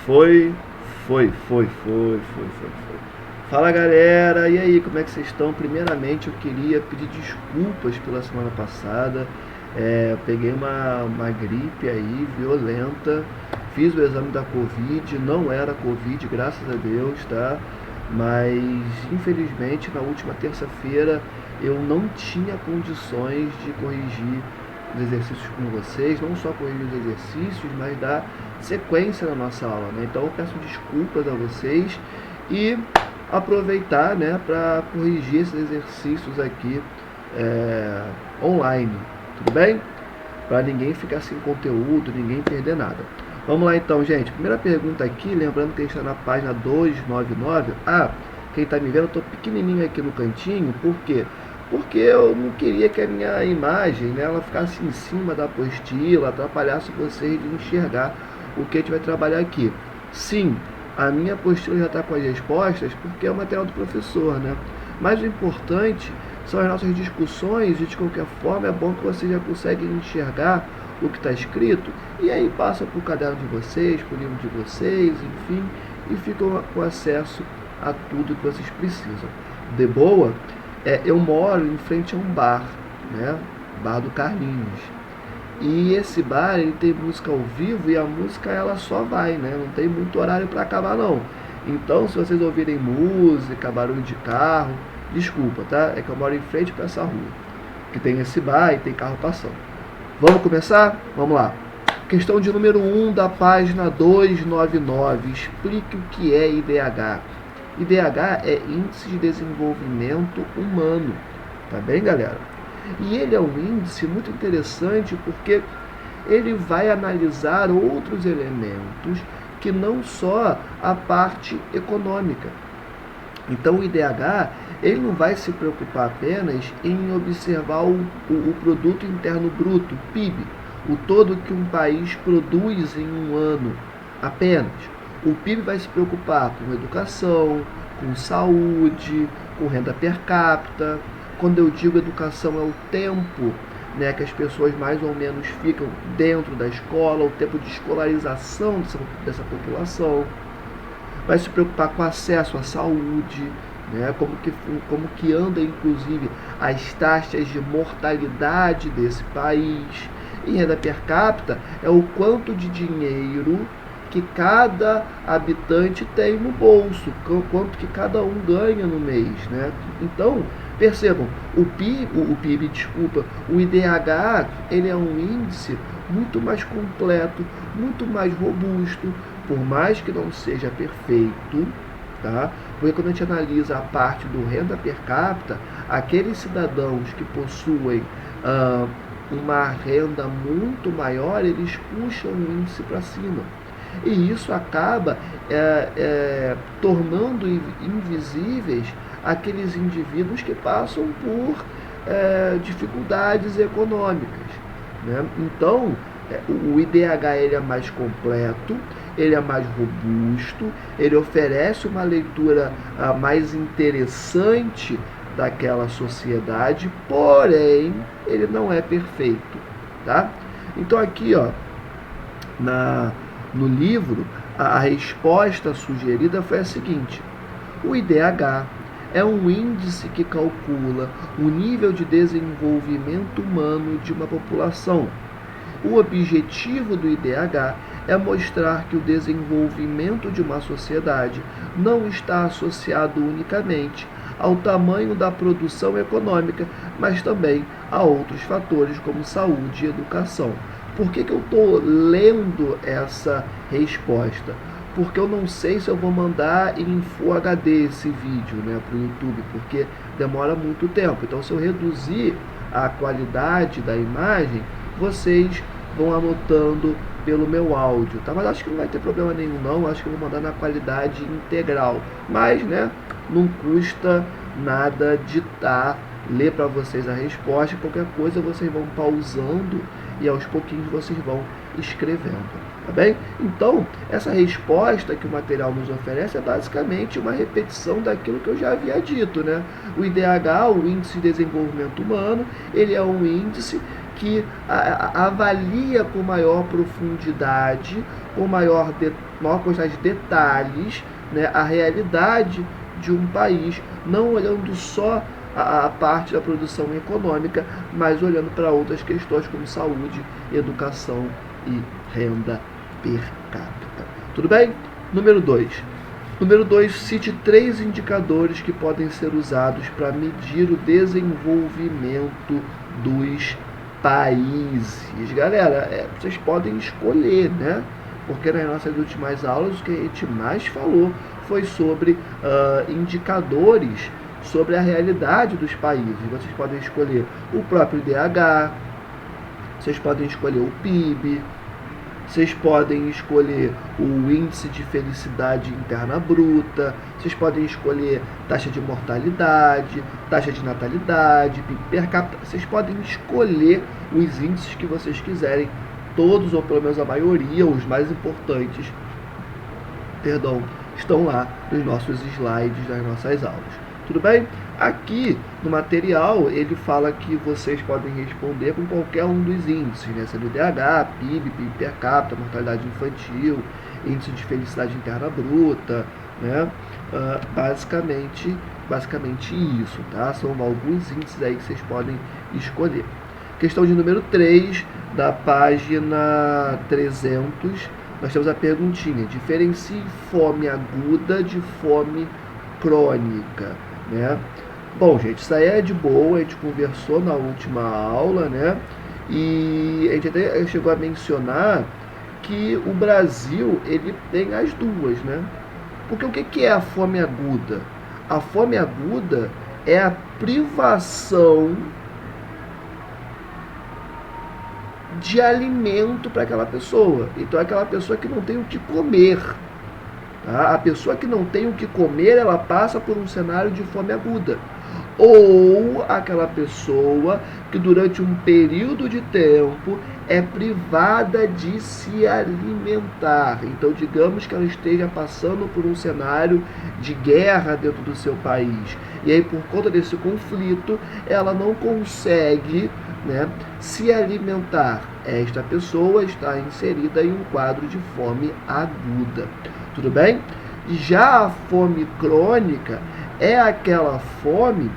Foi, foi. Fala galera, e aí, como é que vocês estão? Primeiramente eu queria pedir desculpas pela semana passada. Eu peguei uma gripe aí violenta, fiz o exame da Covid, não era Covid, graças a Deus, tá? Mas infelizmente na última terça-feira eu não tinha condições de corrigir os exercícios com vocês, não só corrigir os exercícios, mas dar sequência na nossa aula, né? Então eu peço desculpas a vocês e aproveitar, né, para corrigir esses exercícios aqui online, tudo bem? Para ninguém ficar sem conteúdo, ninguém perder nada. Vamos lá então, gente. Primeira pergunta aqui, lembrando que a gente está na página 299. Quem está me vendo, eu estou pequenininho aqui no cantinho, por quê? Porque eu não queria que a minha imagem, né, ela ficasse em cima da apostila, atrapalhasse vocês de enxergar o que a gente vai trabalhar aqui. Sim, a minha apostila já está com as respostas, porque é o material do professor, né? Mas o importante são as nossas discussões e, de qualquer forma, é bom que vocês já conseguem enxergar o que está escrito e aí passa para o caderno de vocês, para o livro de vocês, enfim, e ficam com acesso a tudo que vocês precisam. De boa, eu moro em frente a um bar, né? Bar do Carlinhos. E esse bar, ele tem música ao vivo e a música ela só vai, né? Não tem muito horário para acabar não. Então, se vocês ouvirem música, barulho de carro, desculpa, tá? É que eu moro em frente para essa rua, que tem esse bar e tem carro passando. Vamos começar? Vamos lá. Questão de número 1 da página 299. Explique o que é IDH. IDH é Índice de Desenvolvimento Humano. Tá bem, galera? E ele é um índice muito interessante porque ele vai analisar outros elementos que não só a parte econômica. Então o IDH ele não vai se preocupar apenas em observar o produto interno bruto, o PIB, o todo que um país produz em um ano apenas. O PIB vai se preocupar com educação, com saúde, com renda per capita. Quando eu digo educação é o tempo, né, que as pessoas mais ou menos ficam dentro da escola, o tempo de escolarização dessa população. Vai se preocupar com acesso à saúde, né, como que anda inclusive as taxas de mortalidade desse país. E renda per capita é o quanto de dinheiro que cada habitante tem no bolso, quanto que cada um ganha no mês, né? Então, percebam, o IDH, ele é um índice muito mais completo, muito mais robusto, por mais que não seja perfeito, tá? Porque quando a gente analisa a parte do renda per capita, aqueles cidadãos que possuem uma renda muito maior, eles puxam o índice para cima. E isso acaba tornando invisíveis aqueles indivíduos que passam por dificuldades econômicas, né? Então, o IDH ele é mais completo, ele é mais robusto, ele oferece uma leitura mais interessante daquela sociedade, porém, ele não é perfeito, tá? Então aqui, ó, no livro, a resposta sugerida foi a seguinte: o IDH é um índice que calcula o nível de desenvolvimento humano de uma população. O objetivo do IDH é mostrar que o desenvolvimento de uma sociedade não está associado unicamente ao tamanho da produção econômica, mas também a outros fatores como saúde e educação. Por que eu estou lendo essa resposta? Porque eu não sei se eu vou mandar em Full HD esse vídeo, né, para o YouTube, porque demora muito tempo. Então, se eu reduzir a qualidade da imagem, vocês vão anotando pelo meu áudio, tá? Mas acho que não vai ter problema nenhum não, acho que eu vou mandar na qualidade integral. Mas, né, não custa nada ditar, ler para vocês a resposta, qualquer coisa vocês vão pausando e aos pouquinhos vocês vão escrevendo, tá bem? Então, essa resposta que o material nos oferece é basicamente uma repetição daquilo que eu já havia dito, né? O IDH, o Índice de Desenvolvimento Humano, ele é um índice que avalia com maior profundidade com maior quantidade de detalhes, né, a realidade de um país, não olhando só a parte da produção econômica, mas olhando para outras questões como saúde, educação e renda per capita. Tudo bem? Número 2. Número 2, cite 3 indicadores que podem ser usados para medir o desenvolvimento dos países. Galera, vocês podem escolher, né? Porque nas nossas últimas aulas o que a gente mais falou foi sobre indicadores sobre a realidade dos países. Vocês podem escolher o próprio IDH, vocês podem escolher o PIB, vocês podem escolher o índice de felicidade interna bruta, vocês podem escolher taxa de mortalidade, taxa de natalidade, PIB per capita. Vocês podem escolher os índices que vocês quiserem, todos ou pelo menos a maioria, os mais importantes, estão lá nos nossos slides das nossas aulas. Tudo bem? Aqui no material ele fala que vocês podem responder com qualquer um dos índices, né? Sendo IDH, PIB, PIB per capita, mortalidade infantil, índice de felicidade interna bruta, né? Basicamente isso, tá? São alguns índices aí que vocês podem escolher. Questão de número 3, da página 300, nós temos a perguntinha: diferencie fome aguda de fome crônica, né? Bom, gente, isso aí é de boa, a gente conversou na última aula, né? E a gente até chegou a mencionar que o Brasil, ele tem as duas, né? Porque o que é a fome aguda? A fome aguda é a privação de alimento para aquela pessoa. Então é aquela pessoa que não tem o que comer. Tá? A pessoa que não tem o que comer, ela passa por um cenário de fome aguda. Ou aquela pessoa que durante um período de tempo é privada de se alimentar. Então, digamos que ela esteja passando por um cenário de guerra dentro do seu país. E aí, por conta desse conflito, ela não consegue, né, se alimentar. Esta pessoa está inserida em um quadro de fome aguda. Tudo bem? Já a fome crônica é aquela fome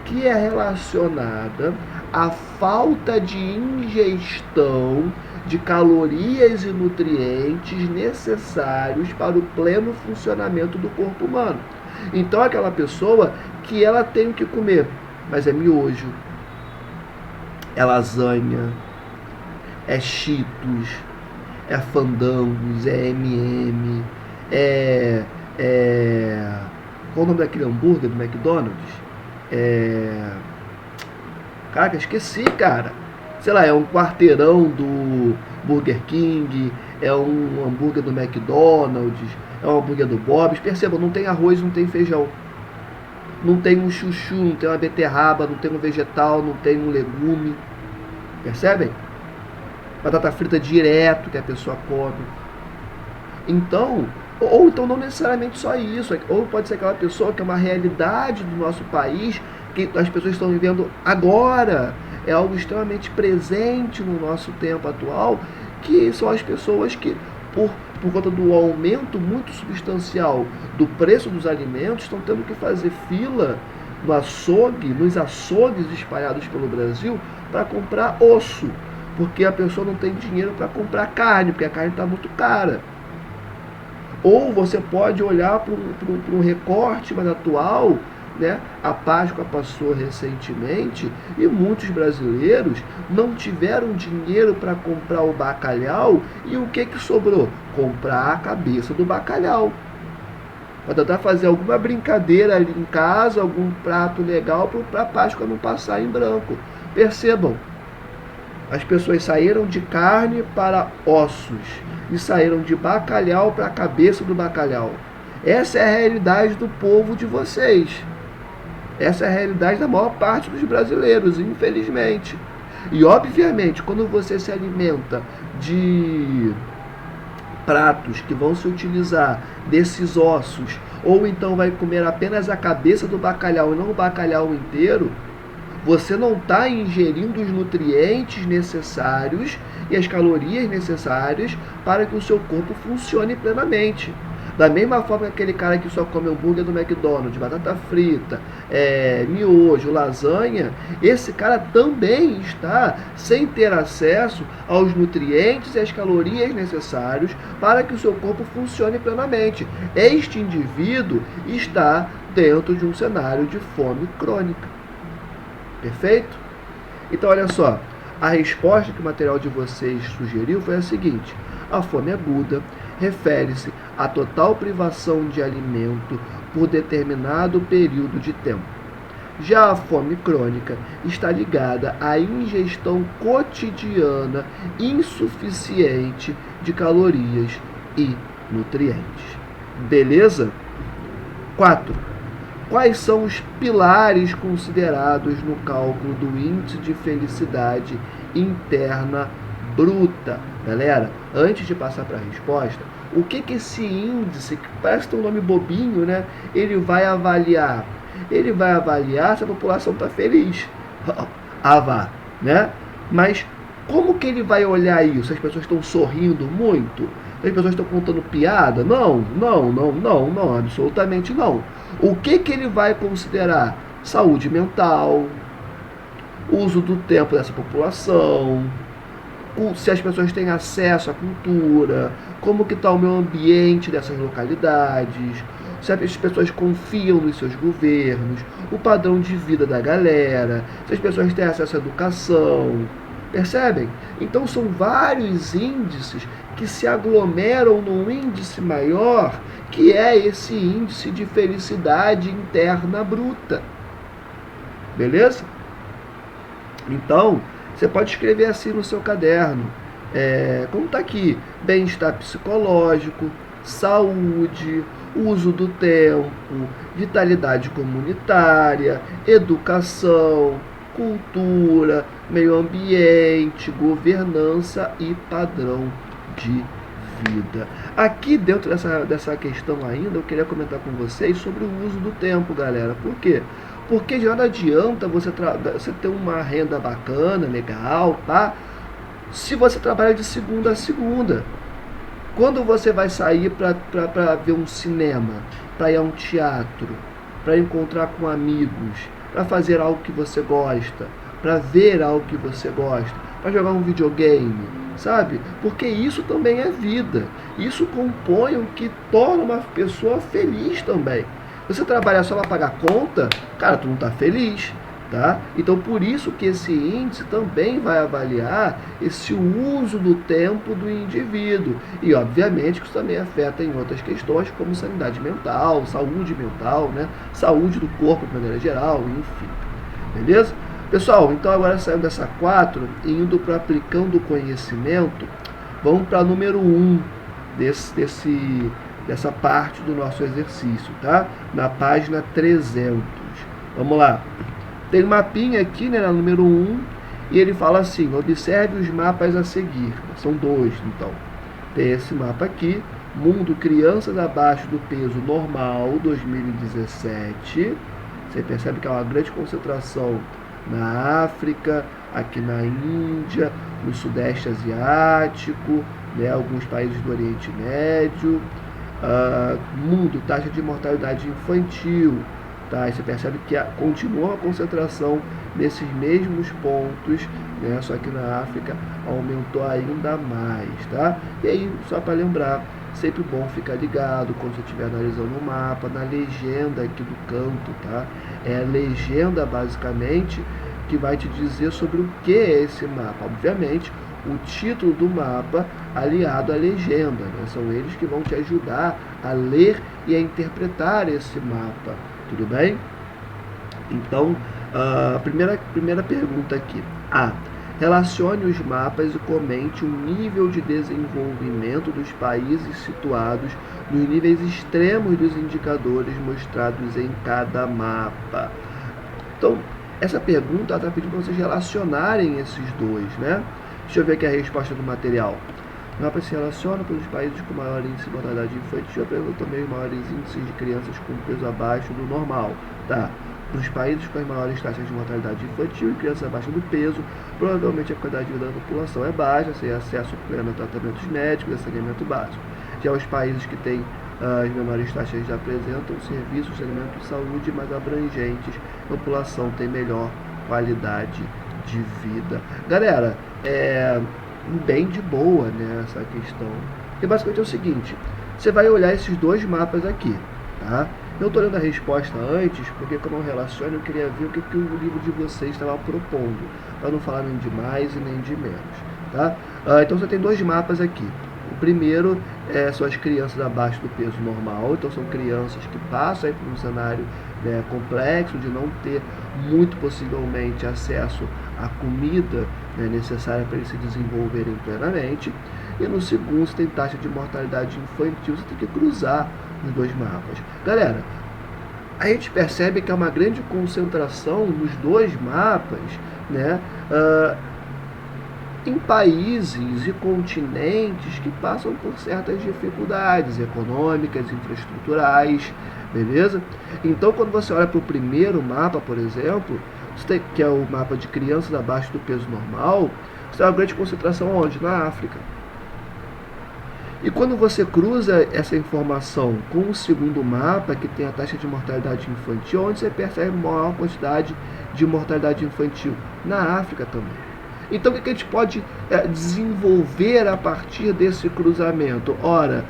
que é relacionada à falta de ingestão de calorias e nutrientes necessários para o pleno funcionamento do corpo humano. Então, aquela pessoa que ela tem o que comer, mas é miojo, é lasanha, é Cheetos, é Fandangos, é M&M, qual o nome daquele hambúrguer do McDonald's? Caraca, esqueci, cara. Sei lá, é um quarteirão do Burger King, é um hambúrguer do McDonald's, é um hambúrguer do Bob's. Percebam, não tem arroz, não tem feijão. Não tem um chuchu, não tem uma beterraba, não tem um vegetal, não tem um legume. Percebem? Batata frita direto que a pessoa come. Então, ou então não necessariamente só isso, ou pode ser aquela pessoa que é uma realidade do nosso país, que as pessoas estão vivendo agora, é algo extremamente presente no nosso tempo atual, que são as pessoas que, por conta do aumento muito substancial do preço dos alimentos, estão tendo que fazer fila no açougue, nos açougues espalhados pelo Brasil, para comprar osso, porque a pessoa não tem dinheiro para comprar carne, porque a carne está muito cara. Ou você pode olhar para um recorte mais atual, né? A Páscoa passou recentemente e muitos brasileiros não tiveram dinheiro para comprar o bacalhau, e o que sobrou? Comprar a cabeça do bacalhau. Para tentar fazer alguma brincadeira ali em casa, algum prato legal para a Páscoa não passar em branco. Percebam, as pessoas saíram de carne para ossos e saíram de bacalhau para a cabeça do bacalhau. Essa é a realidade do povo de vocês. Essa é a realidade da maior parte dos brasileiros, infelizmente. E, obviamente, quando você se alimenta de pratos que vão se utilizar desses ossos, ou então vai comer apenas a cabeça do bacalhau e não o bacalhau inteiro, Você não está ingerindo os nutrientes necessários e as calorias necessárias para que o seu corpo funcione plenamente. Da mesma forma que aquele cara que só come hambúrguer do McDonald's, batata frita, miojo, lasanha, esse cara também está sem ter acesso aos nutrientes e às calorias necessários para que o seu corpo funcione plenamente. Este indivíduo está dentro de um cenário de fome crônica. Perfeito? Então, olha só, a resposta que o material de vocês sugeriu foi a seguinte: a fome aguda refere-se à total privação de alimento por determinado período de tempo. Já a fome crônica está ligada à ingestão cotidiana insuficiente de calorias e nutrientes. Beleza? 4. Quais são os pilares considerados no cálculo do índice de felicidade interna bruta? Galera, antes de passar para a resposta, o que esse índice, que parece ter um nome bobinho, né? Ele vai avaliar? Ele vai avaliar se a população está feliz. Né? Mas como que ele vai olhar isso? As pessoas estão sorrindo muito? As pessoas estão contando piada? Não, absolutamente não. O que ele vai considerar? Saúde mental, uso do tempo dessa população, se as pessoas têm acesso à cultura, como que está o meio ambiente dessas localidades, se as pessoas confiam nos seus governos, o padrão de vida da galera, se as pessoas têm acesso à educação. Percebem? Então são vários índices que se aglomeram num índice maior, que é esse índice de felicidade interna bruta. Beleza? Então, você pode escrever assim no seu caderno, como está aqui: bem-estar psicológico, saúde, uso do tempo, vitalidade comunitária, educação, cultura, meio ambiente, governança e padrão de vida. Aqui dentro dessa questão ainda, eu queria comentar com vocês sobre o uso do tempo, galera. Por quê? Porque já não adianta você ter uma renda bacana, legal, tá? Se você trabalha de segunda a segunda. Quando você vai sair para ver um cinema, para ir a um teatro, para encontrar com amigos, para fazer algo que você gosta, para ver algo que você gosta, para jogar um videogame, sabe? Porque isso também é vida. Isso compõe o que torna uma pessoa feliz também. Você trabalha só para pagar conta, cara, tu não está feliz, tá? Então, por isso que esse índice também vai avaliar esse uso do tempo do indivíduo. E, obviamente, que isso também afeta em outras questões, como sanidade mental, né? Saúde do corpo, de maneira geral, enfim. Beleza? Pessoal, então agora saindo dessa 4 e indo para aplicando o conhecimento, vamos para número 1 dessa parte do nosso exercício, tá? Na página 300. Vamos lá. Tem um mapinha aqui, né, na número 1, e ele fala assim: observe os mapas a seguir. São 2, então. Tem esse mapa aqui, Mundo Crianças Abaixo do Peso Normal, 2017. Você percebe que há uma grande concentração na África, aqui na Índia, no Sudeste Asiático, né, alguns países do Oriente Médio. Mundo, taxa de mortalidade infantil, tá? E você percebe que continua a concentração nesses mesmos pontos, né? Só que na África aumentou ainda mais, tá? E aí, só para lembrar, sempre bom ficar ligado quando você estiver analisando o mapa, na legenda aqui do canto, tá? É a legenda, basicamente, que vai te dizer sobre o que é esse mapa. Obviamente, o título do mapa aliado à legenda, né? São eles que vão te ajudar a ler e a interpretar esse mapa, tudo bem? Então, a primeira pergunta aqui: relacione os mapas e comente o nível de desenvolvimento dos países situados nos níveis extremos dos indicadores mostrados em cada mapa. Então, essa pergunta está pedindo para vocês relacionarem esses dois, né? Deixa eu ver aqui a resposta do material. O mapa se relaciona com os países com maior índice de mortalidade infantil, apresenta também os maiores índices de crianças com peso abaixo do normal. Tá. Nos países com as maiores taxas de mortalidade infantil e crianças abaixo do peso, provavelmente a qualidade de vida da população é baixa, sem acesso pleno a tratamentos médicos e saneamento básico. Já os países que têm as menores taxas já apresentam serviços de saneamento e saúde mais abrangentes, a população tem melhor qualidade de vida. Galera, bem de boa, né, essa questão. Porque basicamente é o seguinte, você vai olhar esses dois mapas aqui, tá? Eu estou lendo a resposta antes, porque como eu relaciono, eu queria ver o que o livro de vocês estava propondo, para não falar nem de mais e nem de menos, tá? Então você tem dois mapas aqui. O primeiro são as crianças abaixo do peso normal, então são crianças que passam aí por um cenário, né, complexo, de não ter muito possivelmente acesso à comida, né, necessária para eles se desenvolverem plenamente. E no segundo você tem taxa de mortalidade infantil, você tem que cruzar os dois mapas. Galera, a gente percebe que há uma grande concentração nos dois mapas, né, em países e continentes que passam por certas dificuldades econômicas, infraestruturais, beleza? Então, quando você olha para o primeiro mapa, por exemplo, que é o mapa de crianças abaixo do peso normal, você tem uma grande concentração onde? Na África. E quando você cruza essa informação com o segundo mapa, que tem a taxa de mortalidade infantil, onde você percebe maior quantidade de mortalidade infantil? Na África também. Então, o que a gente pode desenvolver a partir desse cruzamento? Ora,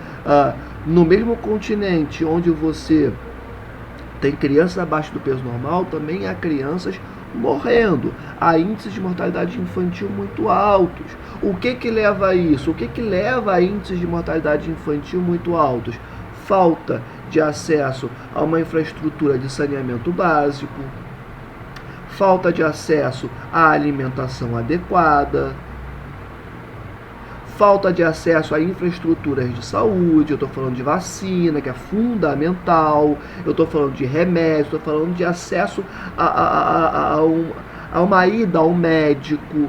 no mesmo continente onde você tem crianças abaixo do peso normal, também há crianças morrendo. Há índices de mortalidade infantil muito altos. O que leva a isso? O que leva a índices de mortalidade infantil muito altos? Falta de acesso a uma infraestrutura de saneamento básico, falta de acesso à alimentação adequada, falta de acesso a infraestruturas de saúde, eu estou falando de vacina, que é fundamental, eu estou falando de remédio, estou falando de acesso a uma ida ao médico,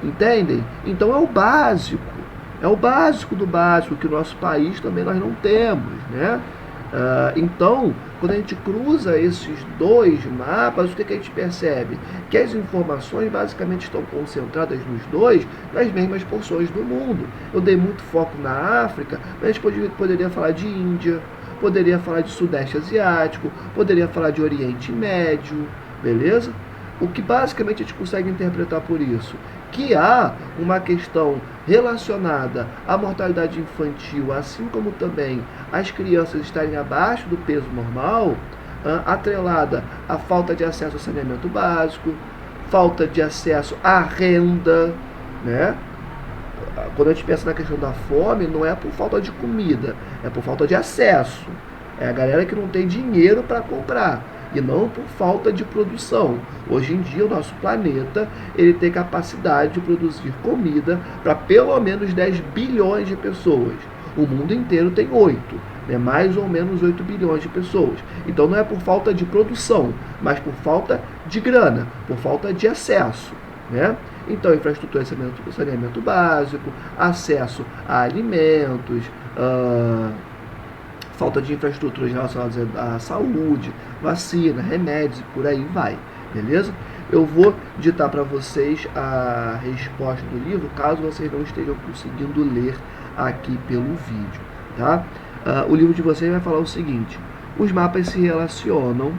entendem? Então é o básico do básico, que o nosso país também nós não temos, né? Então, quando a gente cruza esses dois mapas, o que a gente percebe? Que as informações basicamente estão concentradas nos dois, nas mesmas porções do mundo. Eu dei muito foco na África, mas a gente poderia falar de Índia, poderia falar de Sudeste Asiático, poderia falar de Oriente Médio, beleza? O que basicamente a gente consegue interpretar por isso? Que há uma questão relacionada à mortalidade infantil, assim como também as crianças estarem abaixo do peso normal, atrelada à falta de acesso ao saneamento básico, falta de acesso à renda, né? Quando a gente pensa na questão da fome, não é por falta de comida, é por falta de acesso. É a galera que não tem dinheiro para comprar. E não por falta de produção. Hoje em dia o nosso planeta ele tem capacidade de produzir comida para pelo menos 10 bilhões de pessoas. O mundo inteiro tem 8, né? Mais ou menos 8 bilhões de pessoas. Então não é por falta de produção, mas por falta de grana, por falta de acesso, né? Então infraestrutura de saneamento básico, acesso a alimentos, falta de infraestruturas relacionadas à saúde, vacina, remédios, por aí vai, beleza? Eu vou ditar para vocês a resposta do livro, caso vocês não estejam conseguindo ler aqui pelo vídeo, tá? O livro de vocês vai falar o seguinte: os mapas se relacionam,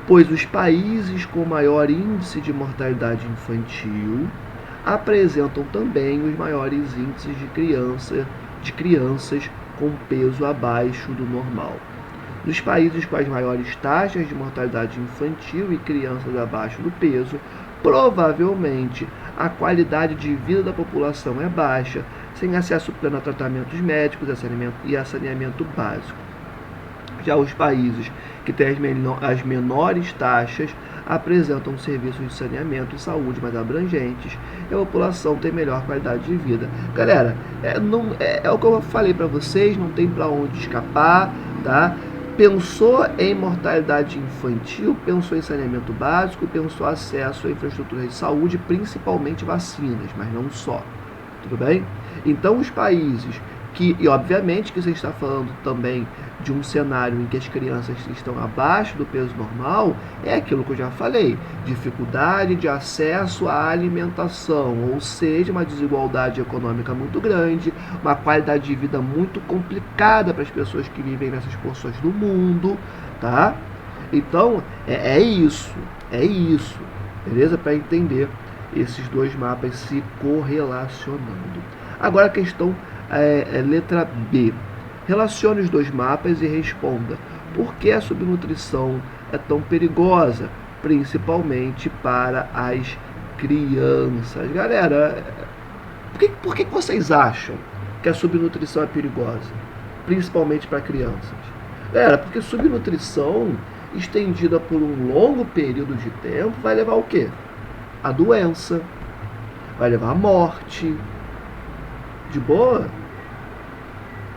pois os países com maior índice de mortalidade infantil apresentam também os maiores índices de crianças com peso abaixo do normal. Nos países com as maiores taxas de mortalidade infantil e crianças abaixo do peso, provavelmente a qualidade de vida da população é baixa, sem acesso pleno a tratamentos médicos e a saneamento básico. Já os países que têm as menores taxas apresentam serviços de saneamento e saúde mais abrangentes e a população tem melhor qualidade de vida. Galera, é o que eu falei para vocês, não tem para onde escapar, tá? Pensou em mortalidade infantil, pensou em saneamento básico, pensou acesso a infraestrutura de saúde, principalmente vacinas, mas não só. Tudo bem? Então, os países e obviamente que você está falando também de um cenário em que as crianças estão abaixo do peso normal, é aquilo que eu já falei, dificuldade de acesso à alimentação, ou seja, uma desigualdade econômica muito grande, uma qualidade de vida muito complicada para as pessoas que vivem nessas porções do mundo, tá? Então, é isso, beleza? Para entender esses dois mapas se correlacionando. Agora a questão letra B. Relacione os dois mapas e responda por que a subnutrição é tão perigosa, principalmente para as crianças. Galera, por que vocês acham que a subnutrição é perigosa, principalmente para crianças? Galera, porque subnutrição estendida por um longo período de tempo vai levar ao quê? A doença, vai levar à morte. De boa?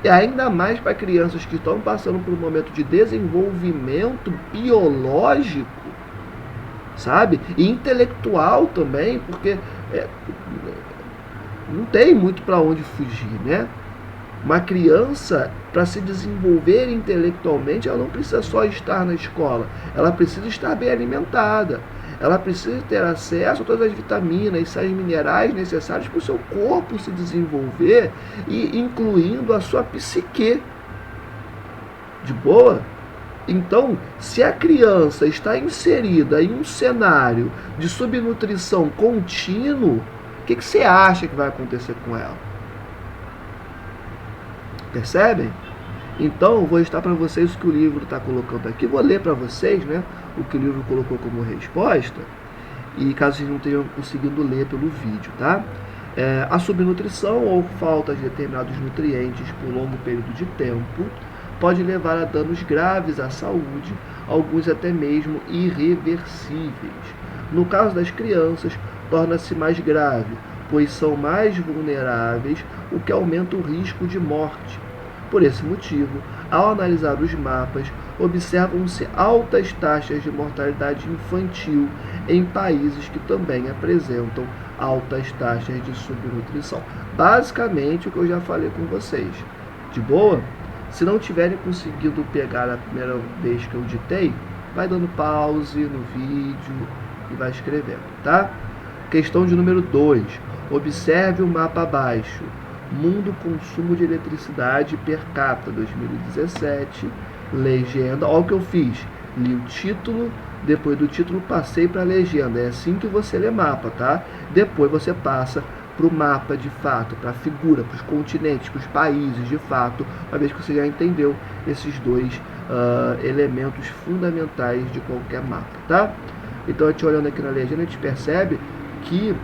E ainda mais para crianças que estão passando por um momento de desenvolvimento biológico, sabe? E intelectual também, porque não tem muito para onde fugir, né? Uma criança, para se desenvolver intelectualmente, ela não precisa só estar na escola, ela precisa estar bem alimentada. Ela precisa ter acesso a todas as vitaminas e sais minerais necessários para o seu corpo se desenvolver, e incluindo a sua psique. De boa? Então, se a criança está inserida em um cenário de subnutrição contínuo, o que você acha que vai acontecer com ela? Percebem? Então, eu vou listar para vocês o que o livro está colocando aqui. Vou ler para vocês, né, o que o livro colocou como resposta, e caso vocês não tenham conseguido ler pelo vídeo, tá? A subnutrição ou falta de determinados nutrientes por longo período de tempo pode levar a danos graves à saúde, alguns até mesmo irreversíveis. No caso das crianças, torna-se mais grave, pois são mais vulneráveis, o que aumenta o risco de morte. Por esse motivo, ao analisar os mapas, observam-se altas taxas de mortalidade infantil em países que também apresentam altas taxas de subnutrição. Basicamente o que eu já falei com vocês. De boa? Se não tiverem conseguido pegar a primeira vez que eu ditei, vai dando pause no vídeo e vai escrevendo, tá? Questão de número 2. Observe o mapa abaixo. Mundo consumo de eletricidade per capita 2017, legenda. Olha o que eu fiz, li o título, depois do título passei para a legenda. É assim que você lê mapa, tá? Depois você passa para o mapa de fato, para a figura, para os continentes, para os países de fato, uma vez que você já entendeu esses dois elementos fundamentais de qualquer mapa, tá? Então a gente olhando aqui na legenda, a gente percebe que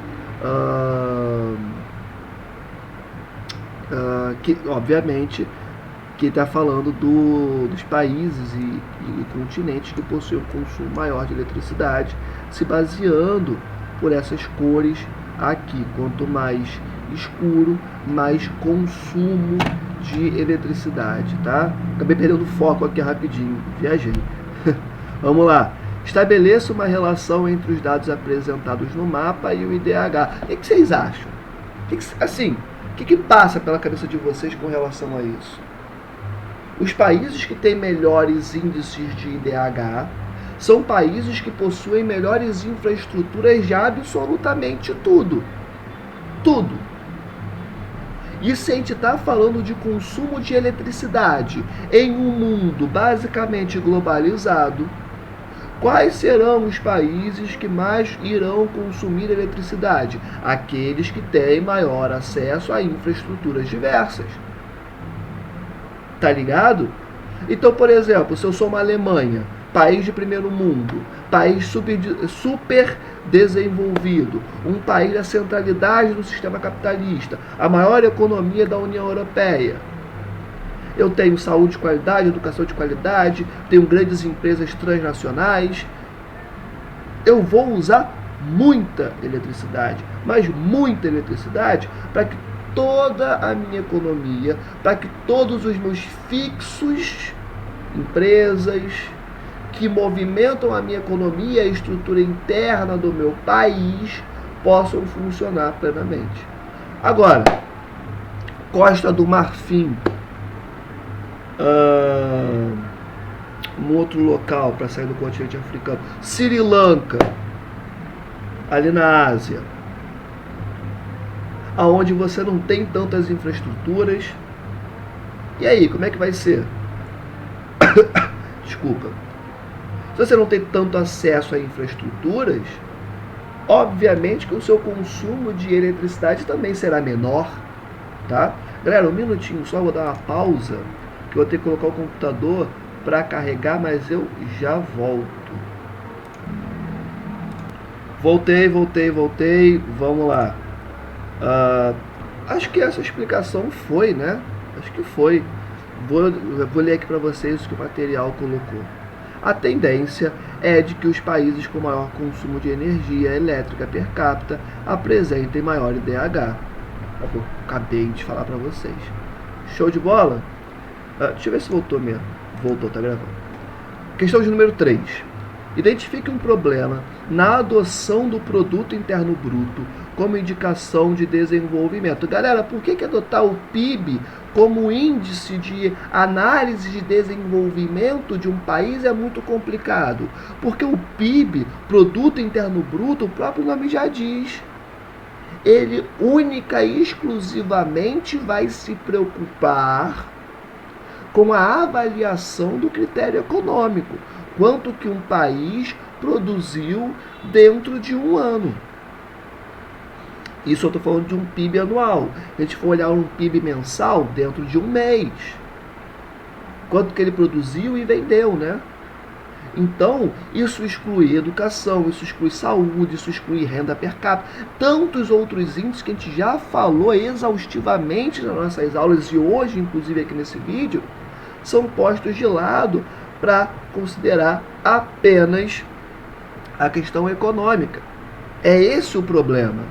obviamente que está falando dos países e continentes que possuem um consumo maior de eletricidade, se baseando por essas cores aqui. Quanto mais escuro, mais consumo de eletricidade, tá? Acabei perdendo foco aqui rapidinho, viajei. Vamos lá. Estabeleça uma relação entre os dados apresentados no mapa e o IDH. O que vocês acham? O que passa pela cabeça de vocês com relação a isso? Os países que têm melhores índices de IDH são países que possuem melhores infraestruturas de absolutamente tudo. Tudo. E se a gente está falando de consumo de eletricidade em um mundo basicamente globalizado, quais serão os países que mais irão consumir eletricidade? Aqueles que têm maior acesso a infraestruturas diversas. Tá ligado? Então, por exemplo, se eu sou uma Alemanha, país de primeiro mundo, país super desenvolvido, um país da centralidade do sistema capitalista, a maior economia da União Europeia, eu tenho saúde de qualidade, educação de qualidade, tenho grandes empresas transnacionais, eu vou usar muita eletricidade, mas muita eletricidade, para que toda a minha economia, para que todos os meus fixos, empresas que movimentam a minha economia, a estrutura interna do meu país, possam funcionar plenamente. Agora, Costa do Marfim, um outro local para sair do continente africano, Sri Lanka, ali na Ásia, aonde você não tem tantas infraestruturas. E aí, como é que vai ser? Desculpa. Se você não tem tanto acesso a infraestruturas, obviamente que o seu consumo de eletricidade também será menor, tá? Galera, um minutinho só, vou dar uma pausa, que eu vou ter que colocar o computador para carregar, mas eu já volto. Voltei, vamos lá. Acho que essa explicação foi, né? Acho que foi. Vou ler aqui para vocês o que o material colocou. A tendência é de que os países com maior consumo de energia elétrica per capita apresentem maior IDH. Eu acabei de falar para vocês. Show de bola? Deixa eu ver se voltou mesmo. Voltou, tá gravando. Questão de número 3. Identifique um problema na adoção do Produto Interno Bruto como indicação de desenvolvimento. Galera, por que adotar o PIB como índice de análise de desenvolvimento de um país é muito complicado? Porque o PIB, Produto Interno Bruto, o próprio nome já diz, ele única e exclusivamente vai se preocupar com a avaliação do critério econômico. Quanto que um país produziu dentro de um ano. Isso eu estou falando de um PIB anual. Se a gente for olhar um PIB mensal, dentro de um mês. Quanto que ele produziu e vendeu, né? Então, isso exclui educação, isso exclui saúde, isso exclui renda per capita. Tantos outros índices que a gente já falou exaustivamente nas nossas aulas e hoje, inclusive aqui nesse vídeo, são postos de lado para considerar apenas a questão econômica. É esse o problema,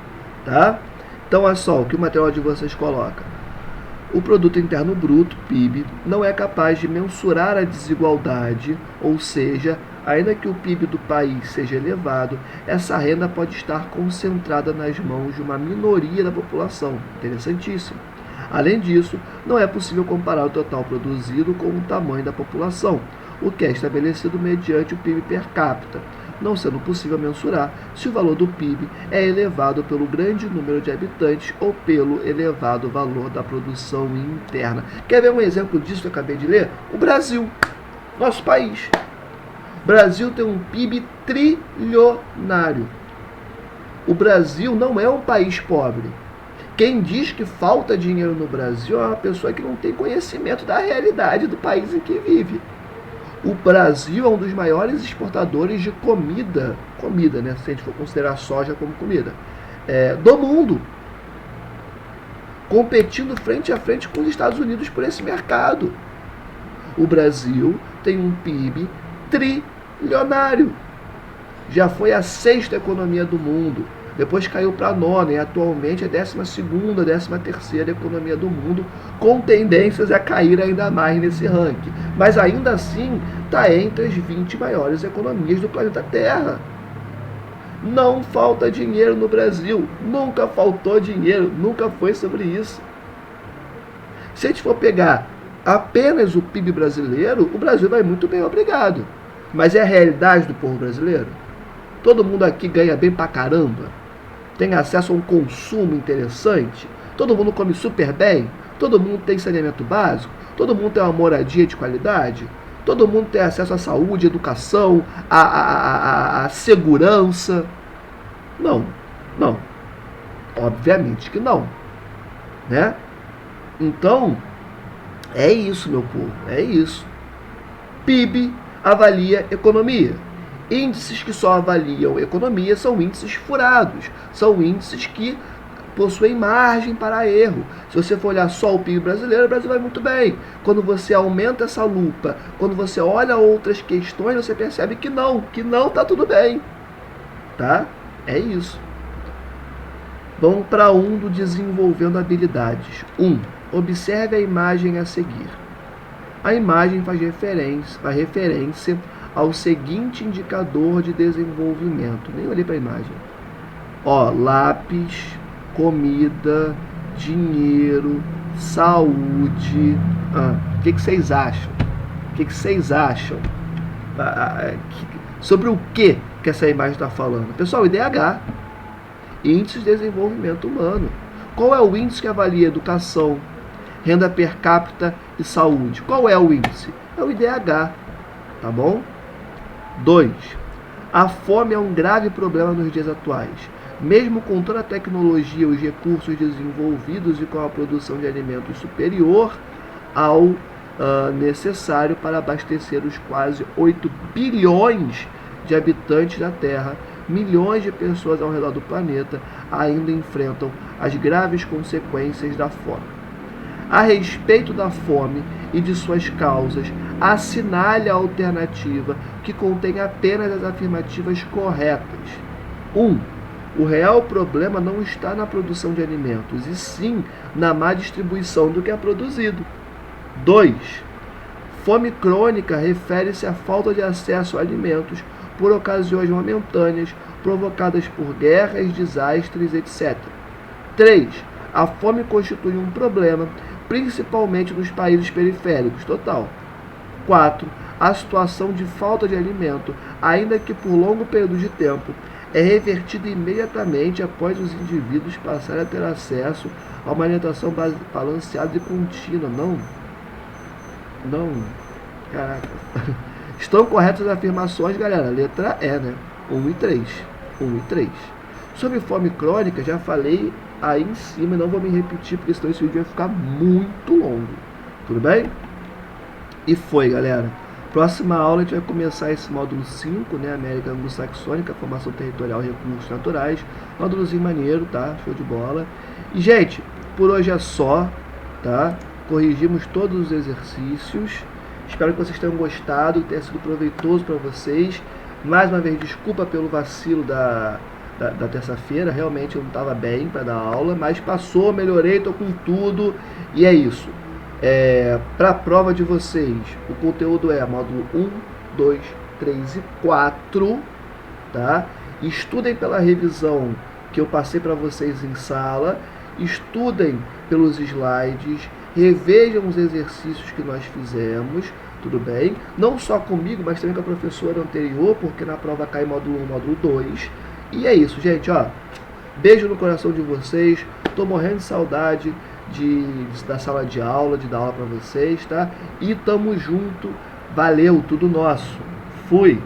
tá? Então, olha só o que o material de vocês coloca. O Produto Interno Bruto, PIB, não é capaz de mensurar a desigualdade, ou seja, ainda que o PIB do país seja elevado, essa renda pode estar concentrada nas mãos de uma minoria da população. Interessantíssimo. Além disso, não é possível comparar o total produzido com o tamanho da população, o que é estabelecido mediante o PIB per capita, não sendo possível mensurar se o valor do PIB é elevado pelo grande número de habitantes ou pelo elevado valor da produção interna. Quer ver um exemplo disso que eu acabei de ler? O Brasil, nosso país. O Brasil tem um PIB trilionário. O Brasil não é um país pobre. Quem diz que falta dinheiro no Brasil é uma pessoa que não tem conhecimento da realidade do país em que vive. O Brasil é um dos maiores exportadores de comida, né, se a gente for considerar a soja como comida, do mundo, competindo frente a frente com os Estados Unidos por esse mercado. O Brasil tem um PIB trilionário, já foi a 6ª economia do mundo, depois caiu para a 9ª e atualmente é 12ª, 13ª economia do mundo, com tendências a cair ainda mais nesse ranking. Mas ainda assim está entre as 20 maiores economias do planeta Terra. Não falta dinheiro no Brasil, nunca faltou dinheiro, nunca foi sobre isso. Se a gente for pegar apenas o PIB brasileiro, o Brasil vai muito bem, obrigado. Mas é a realidade do povo brasileiro? Todo mundo aqui ganha bem pra caramba? Tem acesso a um consumo interessante? Todo mundo come super bem? Todo mundo tem saneamento básico? Todo mundo tem uma moradia de qualidade? Todo mundo tem acesso à saúde, à educação, à segurança? Não, não. Obviamente que não, né? Então, é isso, meu povo, é isso. PIB avalia economia. Índices que só avaliam economia são índices furados, são índices que possuem margem para erro. Se você for olhar só o PIB brasileiro, o Brasil vai muito bem. Quando você aumenta essa lupa, quando você olha outras questões, você percebe que não está tudo bem. Tá? É isso. Vamos para um do desenvolvendo habilidades. 1. Observe a imagem a seguir. A imagem faz referência ao seguinte indicador de desenvolvimento. Nem olhei para a imagem. Ó, lápis, comida, dinheiro, saúde. O que vocês acham? O que vocês acham? Sobre o que essa imagem está falando? Pessoal, IDH, Índice de Desenvolvimento Humano. Qual é o índice que avalia educação, renda per capita e saúde? Qual é o índice? É o IDH, tá bom? 2. A fome é um grave problema nos dias atuais. Mesmo com toda a tecnologia, os recursos desenvolvidos e com a produção de alimentos superior ao necessário para abastecer os quase 8 bilhões de habitantes da Terra, milhões de pessoas ao redor do planeta ainda enfrentam as graves consequências da fome. A respeito da fome e de suas causas, assinale a alternativa que contém apenas as afirmativas corretas. 1. O real problema não está na produção de alimentos, e sim na má distribuição do que é produzido. 2. Fome crônica refere-se à falta de acesso a alimentos por ocasiões momentâneas provocadas por guerras, desastres, etc. 3. A fome constitui um problema, principalmente nos países periféricos. Total. 4. A situação de falta de alimento, ainda que por longo período de tempo, é revertida imediatamente após os indivíduos passarem a ter acesso a uma alimentação balanceada e contínua. Não. Caraca. Estão corretas as afirmações, galera. Letra E, né? 1 e 3. 1 e 3. Sobre fome crônica, já falei aí em cima, não vou me repetir, porque senão esse vídeo vai ficar muito longo. Tudo bem? E foi, galera. Próxima aula a gente vai começar esse módulo 5, né? América Anglo-Saxônica, Formação Territorial e Recursos Naturais. Módulozinho maneiro, tá? Show de bola. E, gente, por hoje é só, tá? Corrigimos todos os exercícios. Espero que vocês tenham gostado, que tenha sido proveitoso para vocês. Mais uma vez, desculpa pelo vacilo da terça-feira. Realmente eu não estava bem para dar aula, mas passou, melhorei, estou com tudo. E é isso. Para a prova de vocês, o conteúdo é módulo 1, 2, 3 e 4. Tá? Estudem pela revisão que eu passei para vocês em sala. Estudem pelos slides. Revejam os exercícios que nós fizemos, tudo bem? Não só comigo, mas também com a professora anterior, porque na prova cai módulo 1, módulo 2. E é isso, gente, ó. Beijo no coração de vocês. Tô morrendo de saudade da sala de aula, de dar aula pra vocês, tá? E tamo junto. Valeu, tudo nosso. Fui!